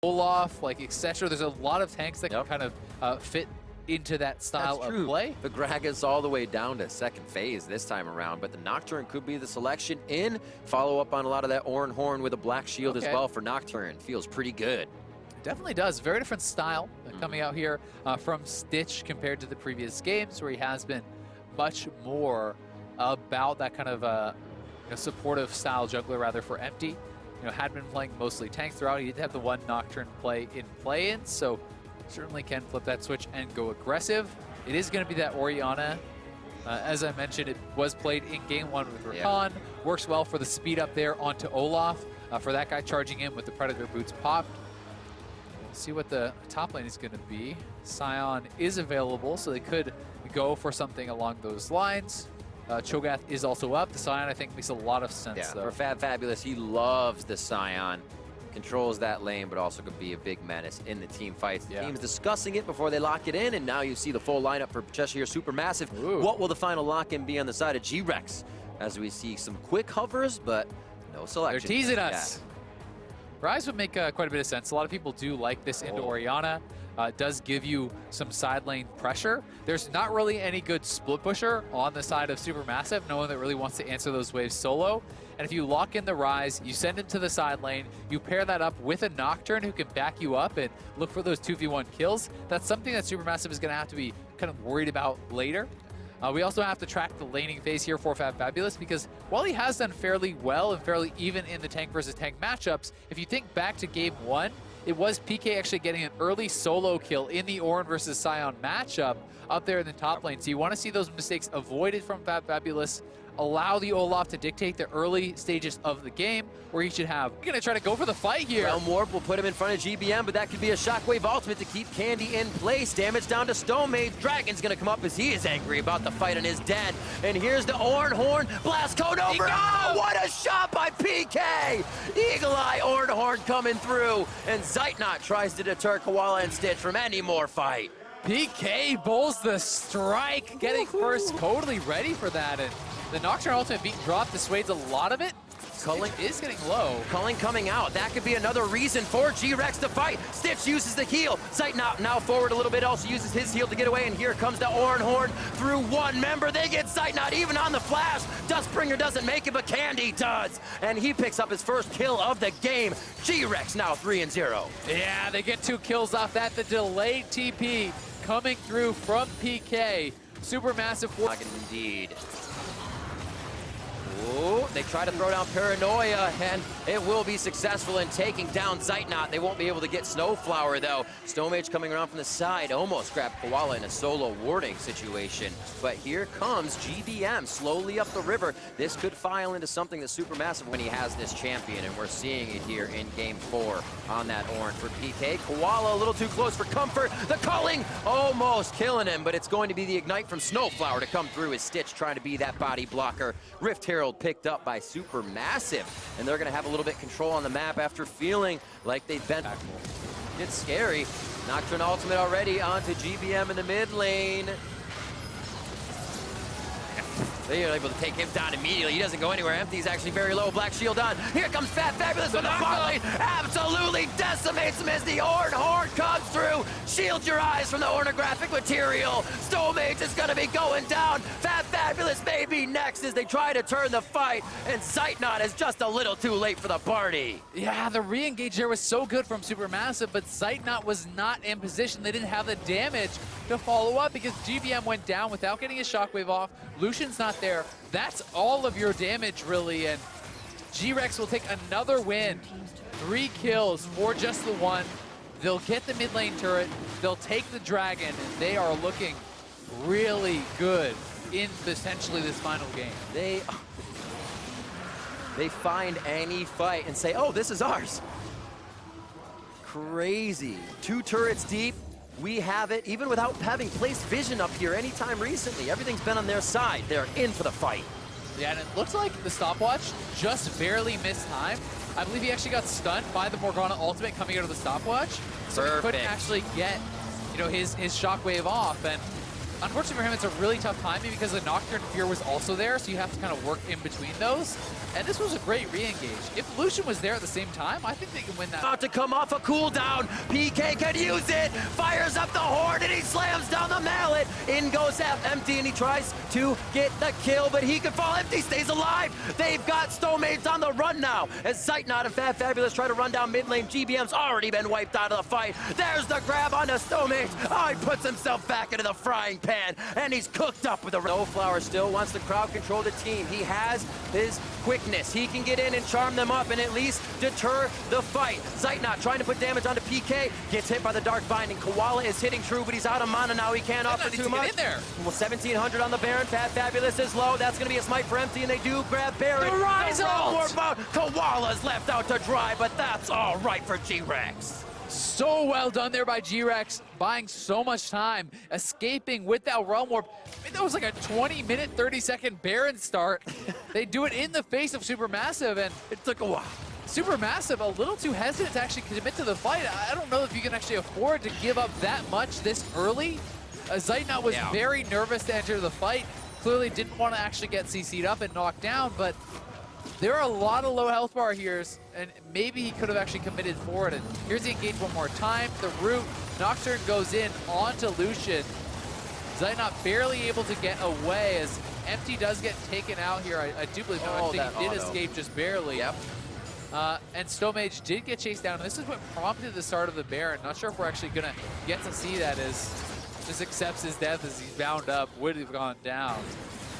Olaf, like etc. There's a lot of tanks that can kind of fit into that style of play. The Gragas all the way down to second phase this time around, but the Nocturne could be the selection in. Follow up on a lot of that Oran Horn with a black shield as well for Nocturne. Feels pretty good. Definitely does. Very different style coming out here from Stitch compared to the previous games, where he has been much more about that kind of supportive style juggler rather for Empty. Had been playing mostly tank throughout. He did have the one Nocturne play in play-in, so certainly can flip that switch and go aggressive. It is going to be that Orianna. As I mentioned, it was played in game 1 with Rakan. Works well for the speed up there onto Olaf. For that guy charging in with the Predator boots popped. We'll see what the top lane is going to be. Sion is available, so they could go for something along those lines. Cho'Gath is also up. The Sion, I think, makes a lot of sense, though. For Fabulous, he loves the Sion. Controls that lane, but also could be a big menace in the team fights. The team's discussing it before they lock it in, and now you see the full lineup for Cheshire Supermassive. What will the final lock-in be on the side of GRX? As we see some quick hovers, but no selection. They're teasing us. Rise would make quite a bit of sense. A lot of people do like this into Orianna. It does give you some side lane pressure. There's not really any good split pusher on the side of Supermassive, no one that really wants to answer those waves solo. And if you lock in the Rise, you send him to the side lane, you pair that up with a Nocturne who can back you up and look for those 2v1 kills. That's something that Supermassive is going to have to be kind of worried about later. We also have to track the laning phase here for Fabulous, because while he has done fairly well and fairly even in the tank versus tank matchups, if you think back to game 1, it was PK actually getting an early solo kill in the Oran versus Sion matchup up there in the top lane. So you want to see those mistakes avoided from Fabulous. Allow the Olaf to dictate the early stages of the game, where he should have. We're going to try to go for the fight here. Realm Warp will put him in front of GBM, but that could be a Shockwave ultimate to keep Candy in place. Damage down to Stone Mage. Dragon's going to come up as he is angry about the fight in his den. And here's the Oran Horn. Blast code over. Oh, what a shot by PK! Eagle Eye Oran Horn coming through. And Zeitnot tries to deter Koala and Stitch from any more fight. PK bowls the strike, getting first totally ready for that. And the Nocturne ultimate being dropped dissuades a lot of it. Culling is getting low. Culling coming out. That could be another reason for GRX to fight. Stitch uses the heal. Zeitnot now forward a little bit, also uses his heal to get away, and here comes the Oran Horn through one member. They get Zeitnot even on the flash. Dustbringer doesn't make it, but Candy does. And he picks up his first kill of the game. GRX now 3-0. Yeah, they get 2 kills off that. The delayed TP coming through from PK. Supermassive. Indeed. Ooh, they try to throw down Paranoia, and it will be successful in taking down Zeitnot. They won't be able to get Snowflower, though. Stonemage coming around from the side, almost grabbed Koala in a solo warding situation. But here comes GBM slowly up the river. This could file into something that's Supermassive when he has this champion, and we're seeing it here in Game 4 on that Oran for PK. Koala a little too close for comfort. The culling almost killing him, but it's going to be the Ignite from Snowflower to come through as Stitch trying to be that body blocker. Rift Herald picked up by Supermassive, and they're going to have a little bit control on the map after feeling like they've been. It's scary. Nocturne ultimate already onto GBM in the mid lane. They are able to take him down immediately. He doesn't go anywhere. Empty's actually very low. Black shield on. Here comes Fabulous from the bot lane. Absolutely decimates him as the Oran Horn comes through. Shield your eyes from the ornographic material. Stonemage is going to be going down. Fabulous may be next as they try to turn the fight. And Zeitnot is just a little too late for the party. Yeah, the re-engage there was so good from Supermassive, but Zeitnot was not in position. They didn't have the damage to follow up because GBM went down without getting his shockwave off. Lucian's not there. That's all of your damage, really, and GRX will take another win. 3 kills for just the one. They'll get the mid lane turret, they'll take the dragon, and they are looking really good in potentially this final game. They find any fight and say, oh, this is ours. Crazy. 2 turrets deep. We have it, even without having placed vision up here anytime recently. Everything's been on their side. They're in for the fight. Yeah, and it looks like the stopwatch just barely missed time. I believe he actually got stunned by the Morgana ultimate coming out of the stopwatch. So he couldn't actually get, his shockwave off. And unfortunately for him, it's a really tough timing because the Nocturne Fear was also there, so you have to kind of work in between those. And this was a great re-engage. If Lucian was there at the same time, I think they can win that. About to come off a cooldown. PK can use it. Fires up the horn and he slams down the mallet. In goes Empty and he tries to get the kill, but he can fall. Empty stays alive. They've got Stomage on the run now. As Zeitnot and Fat Fabulous try to run down mid lane, GBM's already been wiped out of the fight. There's the grab onto Stomage. Oh, he puts himself back into the frying pan and he's cooked up with a Snowflower still wants to crowd control the team. He has his quickness. He can get in and charm them up and at least deter the fight. Zeitnot trying to put damage onto PK. Gets hit by the Dark Binding. Koala is hitting true, but he's out of mana now. He can't offer too much. In there. Well, 1700 on the Baron. Fat Fabulous is low. That's going to be a smite for Empty, and they do grab Baron. The rise ult! Koala's left out to dry, but that's all right for GRX. So well done there by GRX, buying so much time, escaping with that Realm Warp. I mean, that was like a 20-minute, 30-second Baron start. They do it in the face of Supermassive, and It took a while. Supermassive a little too hesitant to actually commit to the fight. I don't know if you can actually afford to give up that much this early. Zeitnot was very nervous to enter the fight. Clearly didn't want to actually get CC'd up and knocked down, but there are a lot of low health bar here, and maybe he could have actually committed forward. And here's the engage one more time. The root, Nocturne goes in onto Lucian. Zeitnot barely able to get away as Empty does get taken out here. I do believe, I think he did escape just barely. Yep. And Stomage did get chased down. This is what prompted the start of the Baron. Not sure if we're actually gonna get to see that as just accepts his death as he's bound up, would have gone down.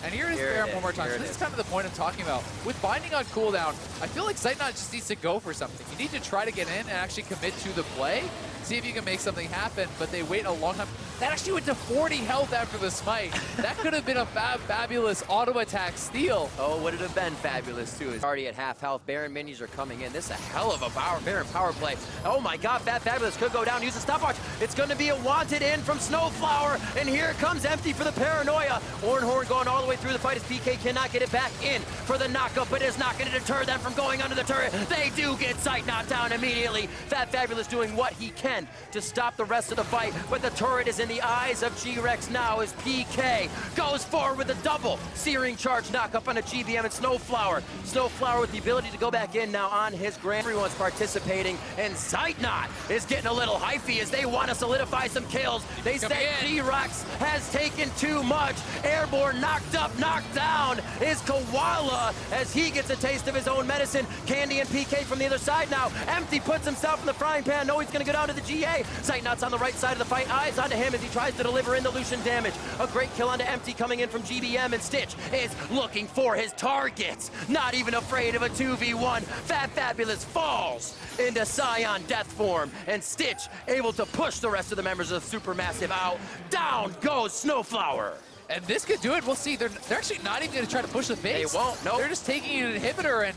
And here is Baron one more time. So this is kind of the point I'm talking about. With Binding on cooldown, I feel like Zeitnot just needs to go for something. You need to try to get in and actually commit to the play, see if you can make something happen, but they wait a long time. That actually went to 40 health after the smite. That could have been a fabulous auto attack steal. Oh, would it have been fabulous too? It's already at half health. Baron minions are coming in. This is a hell of a Baron power play. Oh my god, Fat Fabulous could go down. Use a stopwatch. It's going to be a wanted in from Snowflower, and here comes Empty for the Paranoia. Ornhorn going all the way through the fight as PK cannot get it back in for the knockup, but it's not going to deter them from going under the turret. They do get Zeitnot down immediately. Fat Fabulous doing what he can to stop the rest of the fight, but the turret is in the eyes of GRX now as PK goes forward with a double Searing Charge knockup on a GBM and Snowflower. Snowflower with the ability to go back in now on his grand. Everyone's participating, and Zeitnot is getting a little hyphy as they want to solidify some kills. They say GRX has taken too much. Airborne knocked up, knocked down is Koala as he gets a taste of his own medicine. Candy and PK from the other side now. Empty puts himself in the frying pan. No, he's going to go down to the GA. Zeitnot's on the right side of the fight. Eyes onto him as he tries to deliver in the Lucian damage. A great kill onto Empty coming in from GBM, and Stitch is looking for his targets. Not even afraid of a 2v1. Fat Fabulous falls into Scion death form, and Stitch able to push the rest of the members of Supermassive out. Down goes Snowflower. And this could do it. We'll see. They're actually not even going to try to push the base. They won't. Nope. They're just taking an inhibitor, and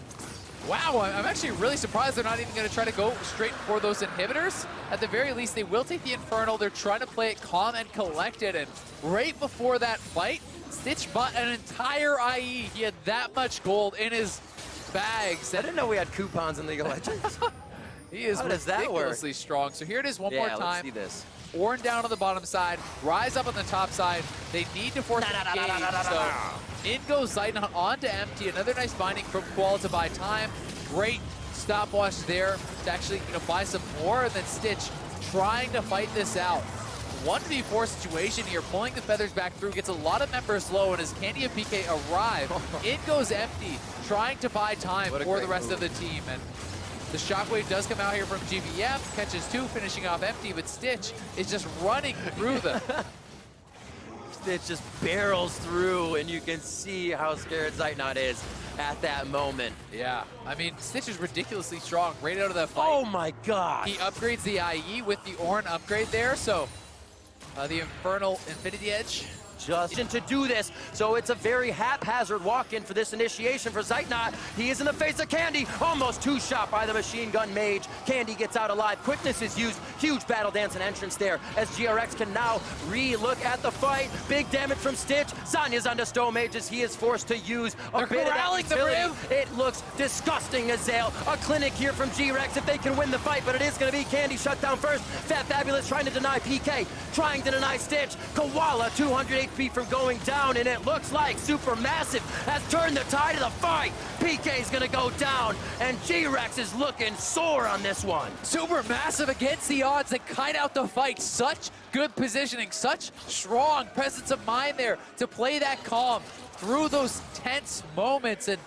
wow, I'm actually really surprised they're not even going to try to go straight for those inhibitors. At the very least, they will take the Infernal. They're trying to play it calm and collected, and right before that fight, Stitch bought an entire IE. He had that much gold in his bags. I didn't know we had coupons in League of Legends. He is ridiculously strong. So here it is one more time. Let's see this. Ornn down on the bottom side, Rise up on the top side. They need to force an engage, so in goes Zeitnot onto Empty. Another nice binding from Koala to buy time. Great stopwatch there to actually buy some more, and then Stitch trying to fight this out. 1v4 situation here, pulling the feathers back through, gets a lot of members low, and as Candy and PK arrive, in goes Empty, trying to buy time for the rest of the team. And the Shockwave does come out here from GBM, catches two, finishing off Empty, but Stitch is just running through them. Stitch just barrels through, and you can see how scared Zeitnot is at that moment. Yeah, I mean, Stitch is ridiculously strong right out of that fight. Oh my god! He upgrades the IE with the Ornn upgrade there, so the Infernal Infinity Edge just to do this. So it's a very haphazard walk-in for this initiation for Zeitnot. He is in the face of Candy, almost two-shot by the machine gun mage. Candy gets out alive. Quickness is used. Huge battle dance and entrance there as GRX can now re-look at the fight. Big damage from Stitch. Zanya's onto Stomage as he is forced to use a bit of that utility. It looks disgusting, Azale. A clinic here from GRX if they can win the fight, but it is going to be Candy shut down first. Fat Fabulous trying to deny PK, trying to deny Stitch. Koala 200 HP from going down, and it looks like Supermassive has turned the tide of the fight. PK is going to go down, and GRX is looking sore on this one. Supermassive against the odds and kite out the fight. Such good positioning, such strong presence of mind there to play that calm through those tense moments, and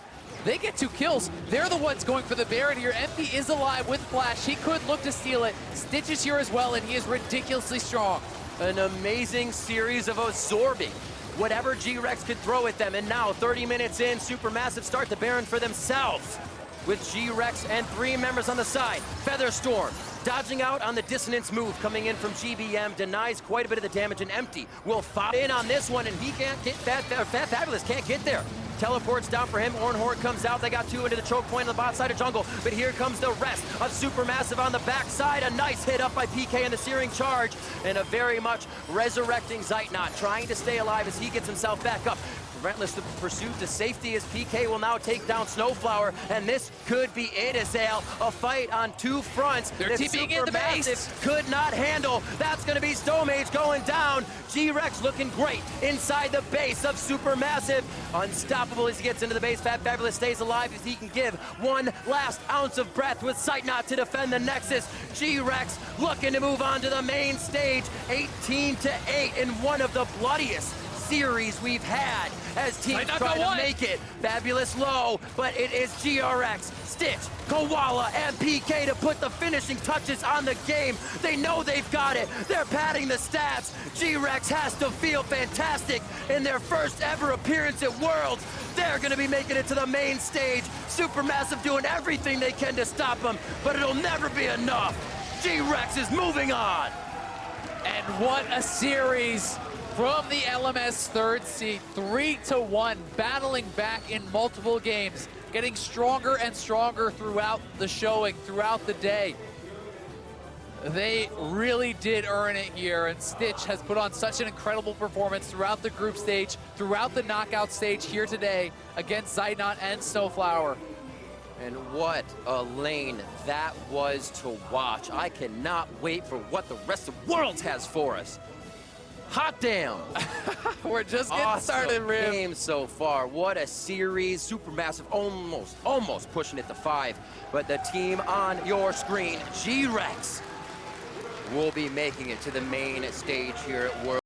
they get 2 kills. They're the ones going for the Baron here. Empty is alive with Flash. He could look to steal it. Stitch is here as well, and he is ridiculously strong. An amazing series of absorbing whatever GRX could throw at them. And now, 30 minutes in, Supermassive start the Baron for themselves with GRX and 3 members on the side. Featherstorm dodging out on the dissonance move coming in from GBM, denies quite a bit of the damage, and Empty will follow in on this one, and he can't get Fat Fabulous can't get there. Teleports down for him. Ornhorn comes out. They got 2 into the choke point on the bot side of jungle. But here comes the rest of Supermassive on the backside. A nice hit up by PK in the searing charge. And a very much resurrecting Zeitnot, trying to stay alive as he gets himself back up. Relentless pursuit to safety as PK will now take down Snowflower, and this could be it, Azale. A fight on 2 fronts. They're TPing in the base. Could not handle. That's going to be Stomage going down. GRX looking great inside the base of Supermassive. Unstoppable as he gets into the base. Fat Fabulous stays alive as he can give 1 last ounce of breath with Zeitnot to defend the Nexus. GRX looking to move on to the main stage. 18-8 in one of the bloodiest series we've had as teams try to make it. Fabulous low, but it is GRX, Stitch, Koala, and PK to put the finishing touches on the game. They know they've got it. They're padding the stats. GRX has to feel fantastic in their first ever appearance at Worlds. They're going to be making it to the main stage. Supermassive doing everything they can to stop them, but it'll never be enough. GRX is moving on. And what a series from the LMS 3rd seed, 3-1, battling back in multiple games, getting stronger and stronger throughout the showing, throughout the day. They really did earn it here, and Stitch has put on such an incredible performance throughout the group stage, throughout the knockout stage here today against Zeitnot and Snowflower. And what a lane that was to watch. I cannot wait for what the rest of Worlds has for us. Hot damn! We're just getting started, Rim. Game so far. What a series. Supermassive almost pushing it to 5. But the team on your screen, GRX, will be making it to the main stage here at Worlds.